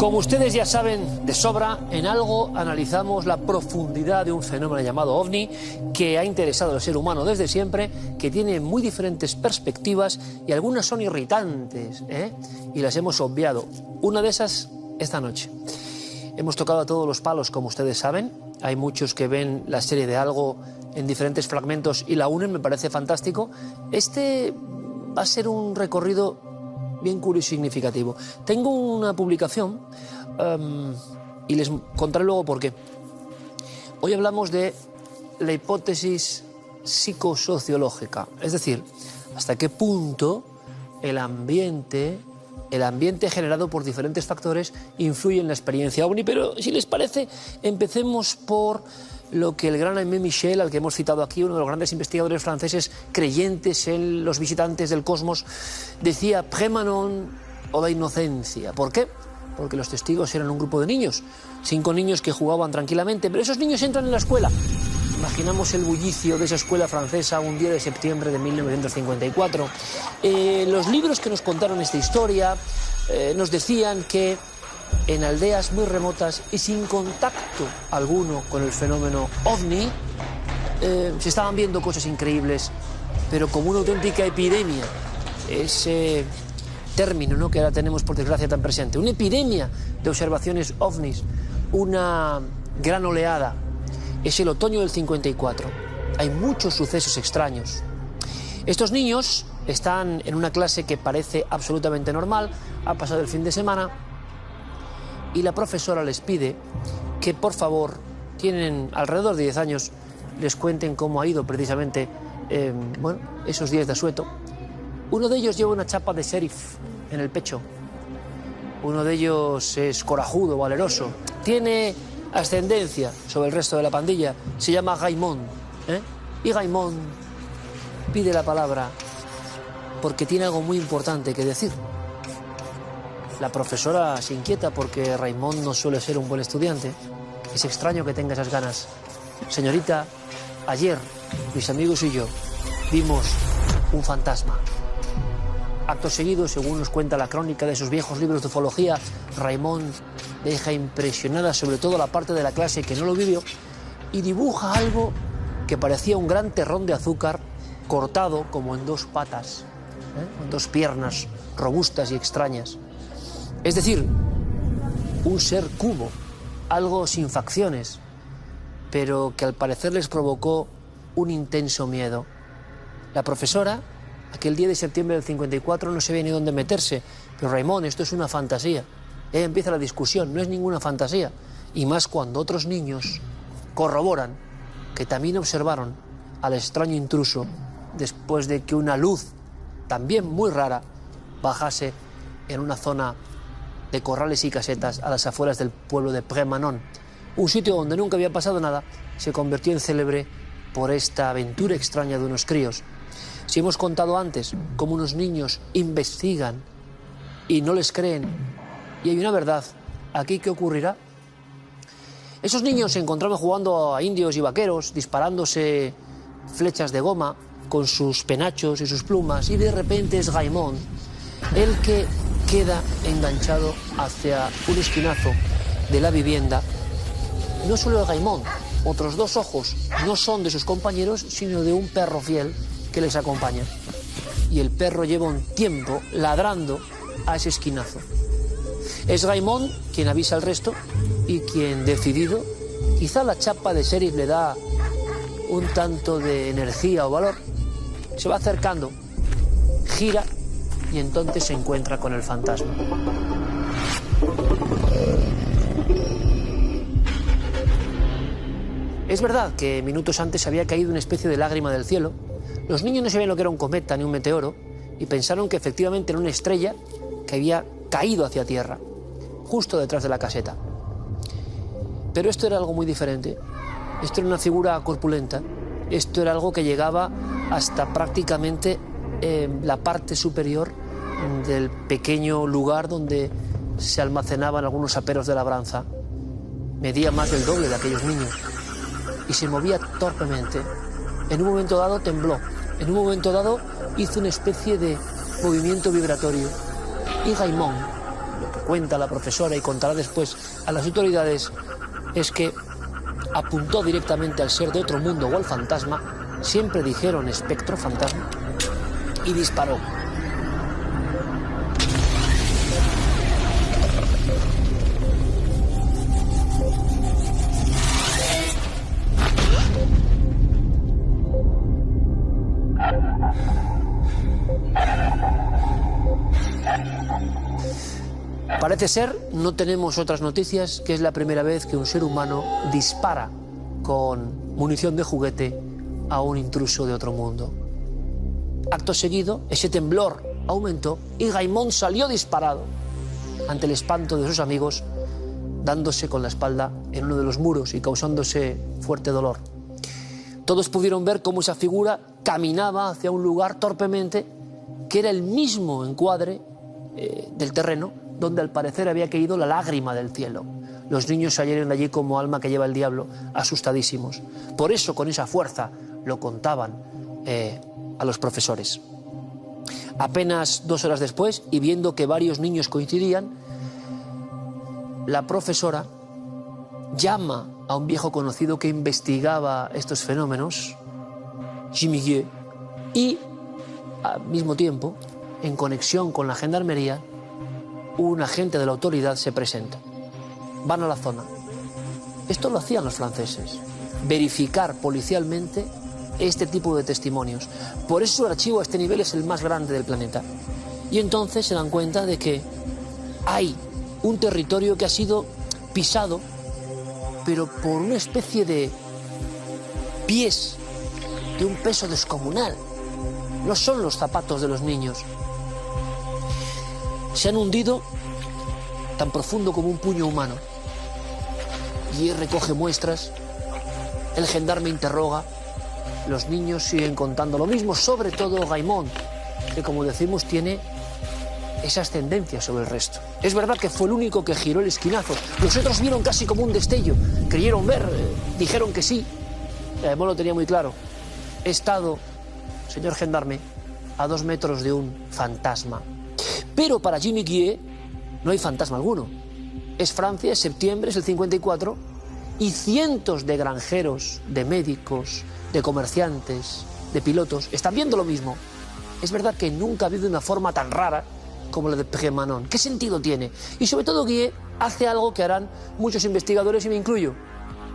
Como ustedes ya saben de sobra, en Algo analizamos la profundidad de un fenómeno llamado OVNI que ha interesado al ser humano desde siempre, que tiene muy diferentes perspectivas y algunas son irritantes, y las hemos obviado. Una de esas esta noche. Hemos tocado a todos los palos, como ustedes saben. Hay muchos que ven la serie de Algo en diferentes fragmentos y la unen, me parece fantástico. Este va a ser un recorrido bien curioso y significativo. Tengo una publicación y les contaré luego por qué. Hoy hablamos de la hipótesis psicosociológica, es decir, hasta qué punto el ambiente generado por diferentes factores influye en la experiencia OVNI. Pero si les parece, empecemos por lo que el gran Aimé Michel, al que hemos citado aquí, uno de los grandes investigadores franceses creyentes en los visitantes del cosmos, decía Prémanon o la inocencia. ¿Por qué? Porque los testigos eran un grupo de niños, 5 niños que jugaban tranquilamente, pero esos niños entran en la escuela. Imaginamos el bullicio de esa escuela francesa un día de septiembre de 1954. Los libros que nos contaron esta historia nos decían que en aldeas muy remotas y sin contacto alguno con el fenómeno OVNI, se estaban viendo cosas increíbles, pero como una auténtica epidemia. Ese término, ¿no?, que ahora tenemos por desgracia tan presente. Una epidemia de observaciones OVNIs, una gran oleada. Es el otoño del 54. Hay muchos sucesos extraños. Estos niños están en una clase que parece absolutamente normal, ha pasado el fin de semana, y la profesora les pide que, por favor, tienen alrededor de 10 años, les cuenten cómo ha ido precisamente esos días de asueto. Uno de ellos lleva una chapa de sheriff en el pecho. Uno de ellos es corajudo, valeroso. Tiene ascendencia sobre el resto de la pandilla. Se llama Raymond. Y Raymond pide la palabra porque tiene algo muy importante que decir. La profesora se inquieta porque Raymond no suele ser un buen estudiante. Es extraño que tenga esas ganas. Señorita, ayer mis amigos y yo vimos un fantasma. Acto seguido, según nos cuenta la crónica de esos viejos libros de ufología, Raymond deja impresionada sobre todo la parte de la clase que no lo vivió y dibuja algo que parecía un gran terrón de azúcar cortado como en 2 patas, en 2 piernas robustas y extrañas. Es decir, un ser cubo, algo sin facciones, pero que al parecer les provocó un intenso miedo. La profesora, aquel día de septiembre del 54, no sabía ni dónde meterse. Pero Raymond, esto es una fantasía. Empieza la discusión, no es ninguna fantasía. Y más cuando otros niños corroboran que también observaron al extraño intruso después de que una luz, también muy rara, bajase en una zona de corrales y casetas a las afueras del pueblo de Prémanon. Un sitio donde nunca había pasado nada, se convirtió en célebre por esta aventura extraña de unos críos. Si hemos contado antes cómo unos niños investigan y no les creen, y hay una verdad, ¿aquí qué ocurrirá? Esos niños se encontraban jugando a indios y vaqueros, disparándose flechas de goma con sus penachos y sus plumas, y de repente es Raymond el que queda enganchado hacia un esquinazo de la vivienda. No solo Raymond, otros 2 ojos no son de sus compañeros, sino de un perro fiel que les acompaña. Y el perro lleva un tiempo ladrando a ese esquinazo. Es Raymond quien avisa al resto y quien, decidido, quizá la chapa de sheriff le da un tanto de energía o valor, se va acercando, gira y entonces se encuentra con el fantasma. Es verdad que minutos antes había caído una especie de lágrima del cielo. Los niños no sabían lo que era un cometa ni un meteoro y pensaron que efectivamente era una estrella que había caído hacia tierra, justo detrás de la caseta. Pero esto era algo muy diferente. Esto era una figura corpulenta. Esto era algo que llegaba hasta prácticamente la parte superior del pequeño lugar donde se almacenaban algunos aperos de labranza. Medía más del doble de aquellos niños y se movía torpemente. En un momento dado tembló. En un momento dado hizo una especie de movimiento vibratorio. Y Raymond, lo que cuenta la profesora y contará después a las autoridades, es que apuntó directamente al ser de otro mundo o al fantasma, siempre dijeron espectro, fantasma, y disparó. Parece ser, no tenemos otras noticias, que es la primera vez que un ser humano dispara con munición de juguete a un intruso de otro mundo. Acto seguido, ese temblor aumentó y Gaimon salió disparado ante el espanto de sus amigos, dándose con la espalda en uno de los muros y causándose fuerte dolor. Todos pudieron ver cómo esa figura caminaba hacia un lugar torpemente, que era el mismo encuadre del terreno donde al parecer había caído la lágrima del cielo. Los niños salieron de allí como alma que lleva el diablo, asustadísimos. Por eso, con esa fuerza, lo contaban a los profesores. Apenas 2 horas después, y viendo que varios niños coincidían, la profesora llama a un viejo conocido que investigaba estos fenómenos, Jimmy Gué, y al mismo tiempo, en conexión con la gendarmería, un agente de la autoridad se presenta. Van a la zona. Esto lo hacían los franceses, verificar policialmente este tipo de testimonios. Por eso su archivo a este nivel es el más grande del planeta. Y entonces se dan cuenta de que hay un territorio que ha sido pisado, pero por una especie de pies de un peso descomunal. No son los zapatos de los niños. Se han hundido tan profundo como un puño humano. Y recoge muestras, el gendarme interroga, los niños siguen contando lo mismo, sobre todo Gaimon, que como decimos tiene esa ascendencia sobre el resto. Es verdad que fue el único que giró el esquinazo. Los otros vieron casi como un destello, creyeron ver, dijeron que sí. Gaimon lo tenía muy claro. He estado, señor gendarme, a 2 metros de un fantasma. Pero para Jimmy Gué no hay fantasma alguno. Es Francia, es septiembre, es el 54, y cientos de granjeros, de médicos, de comerciantes, de pilotos, están viendo lo mismo. Es verdad que nunca ha habido una forma tan rara como la de Pgemanon. ¿Qué sentido tiene? Y sobre todo Gué hace algo que harán muchos investigadores, y me incluyo.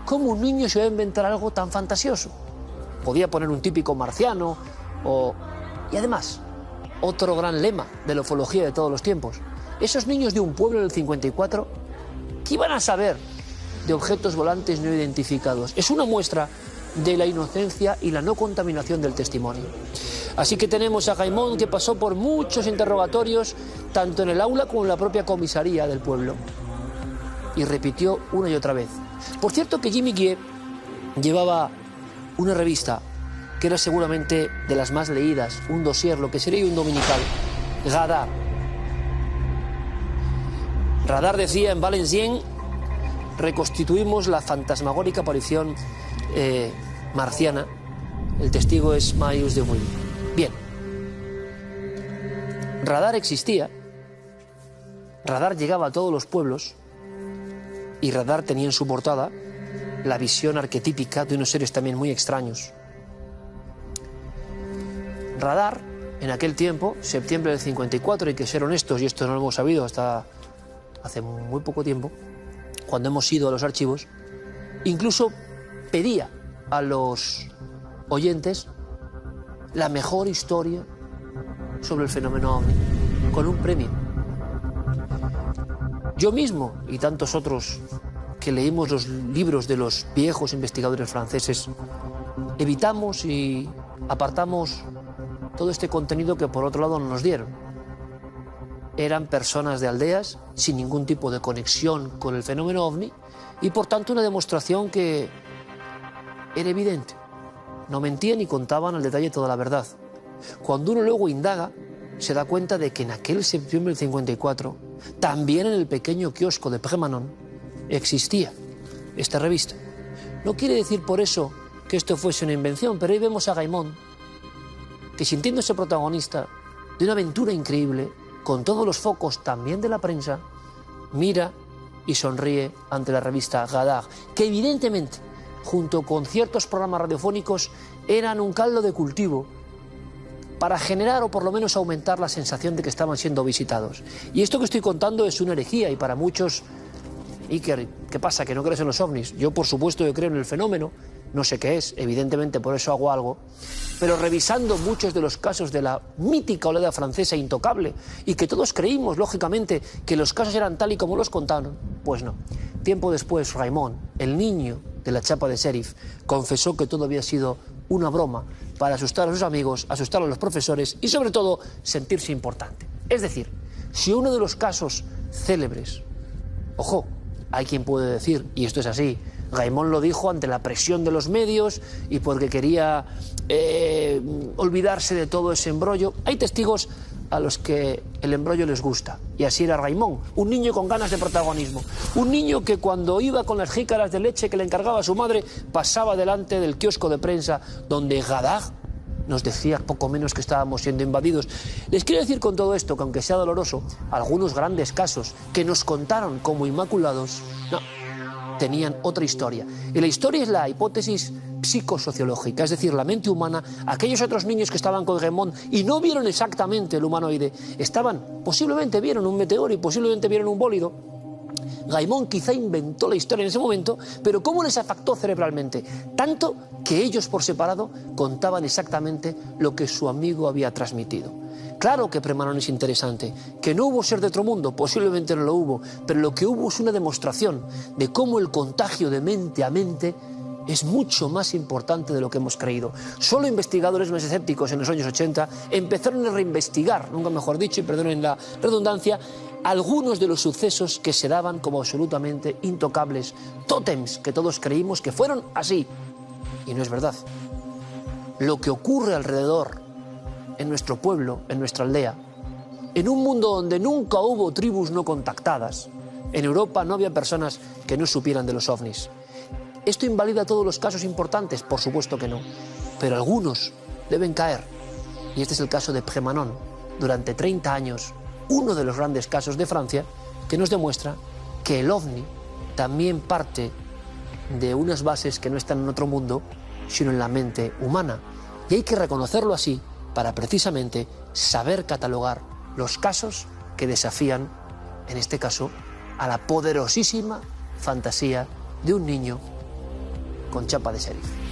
¿Cómo un niño se va a inventar algo tan fantasioso? Podía poner un típico marciano y además, otro gran lema de la ufología de todos los tiempos. Esos niños de un pueblo del 54, ¿qué iban a saber de objetos volantes no identificados? Es una muestra de la inocencia y la no contaminación del testimonio. Así que tenemos a Gaimon, que pasó por muchos interrogatorios, tanto en el aula como en la propia comisaría del pueblo. Y repitió una y otra vez. Por cierto que Jimmy Gué llevaba una revista que era seguramente de las más leídas, un dossier, lo que sería un dominical, Radar. Radar decía en Valenciennes: reconstituimos la fantasmagórica aparición marciana. El testigo es Marius de Wuille. Bien. Radar existía, Radar llegaba a todos los pueblos, y Radar tenía en su portada la visión arquetípica de unos seres también muy extraños. Radar, en aquel tiempo, septiembre del 54, hay que ser honestos, y esto no lo hemos sabido hasta hace muy poco tiempo, cuando hemos ido a los archivos, incluso pedía a los oyentes la mejor historia sobre el fenómeno ovni, con un premio. Yo mismo, y tantos otros que leímos los libros de los viejos investigadores franceses, evitamos y apartamos todo este contenido que por otro lado no nos dieron. Eran personas de aldeas sin ningún tipo de conexión con el fenómeno ovni, y por tanto una demostración que era evidente. No mentían y contaban al detalle toda la verdad. Cuando uno luego indaga, se da cuenta de que en aquel septiembre del 54, también en el pequeño kiosco de Pgemanon, existía esta revista. No quiere decir por eso que esto fuese una invención, pero ahí vemos a Gaimon, que sintiéndose protagonista de una aventura increíble, con todos los focos también de la prensa, mira y sonríe ante la revista Gadar, que evidentemente, junto con ciertos programas radiofónicos, eran un caldo de cultivo para generar o por lo menos aumentar la sensación de que estaban siendo visitados. Y esto que estoy contando es una herejía y para muchos... Iker, ¿qué pasa? ¿Que no crees en los ovnis? Yo, por supuesto, yo creo en el fenómeno, no sé qué es, evidentemente por eso hago algo, pero revisando muchos de los casos de la mítica oleada francesa intocable, y que todos creímos, lógicamente, que los casos eran tal y como los contaron, pues no. Tiempo después, Raymond, el niño de la chapa de sheriff, confesó que todo había sido una broma para asustar a sus amigos, asustar a los profesores y, sobre todo, sentirse importante. Es decir, si uno de los casos célebres, ojo, hay quien puede decir, y esto es así, Raymond lo dijo ante la presión de los medios y porque quería olvidarse de todo ese embrollo. Hay testigos a los que el embrollo les gusta, y así era Raymond, un niño con ganas de protagonismo, un niño que cuando iba con las jícaras de leche que le encargaba su madre, pasaba delante del kiosco de prensa donde Gadar nos decía poco menos que estábamos siendo invadidos. Les quiero decir con todo esto que, aunque sea doloroso, algunos grandes casos que nos contaron como inmaculados, no, tenían otra historia. Y la historia es la hipótesis psicosociológica, es decir, la mente humana. Aquellos otros niños que estaban con Raymond y no vieron exactamente el humanoide, posiblemente vieron un meteoro y posiblemente vieron un bólido. Raymond quizá inventó la historia en ese momento, pero ¿cómo les afectó cerebralmente? Tanto que ellos por separado contaban exactamente lo que su amigo había transmitido. Claro que Premanon es interesante, que no hubo ser de otro mundo, posiblemente no lo hubo, pero lo que hubo es una demostración de cómo el contagio de mente a mente es mucho más importante de lo que hemos creído. Solo investigadores más escépticos en los años 80 empezaron a reinvestigar, nunca mejor dicho, y perdonen la redundancia, algunos de los sucesos que se daban como absolutamente intocables, tótems que todos creímos que fueron así. Y no es verdad. Lo que ocurre alrededor, en nuestro pueblo, en nuestra aldea, en un mundo donde nunca hubo tribus no contactadas, en Europa no había personas que no supieran de los ovnis. ¿Esto invalida todos los casos importantes? Por supuesto que no, pero algunos deben caer. Y este es el caso de Premanon. Durante 30 años, uno de los grandes casos de Francia, que nos demuestra que el ovni también parte de unas bases que no están en otro mundo, sino en la mente humana. Y hay que reconocerlo así para precisamente saber catalogar los casos que desafían, en este caso, a la poderosísima fantasía de un niño con chapa de sheriff.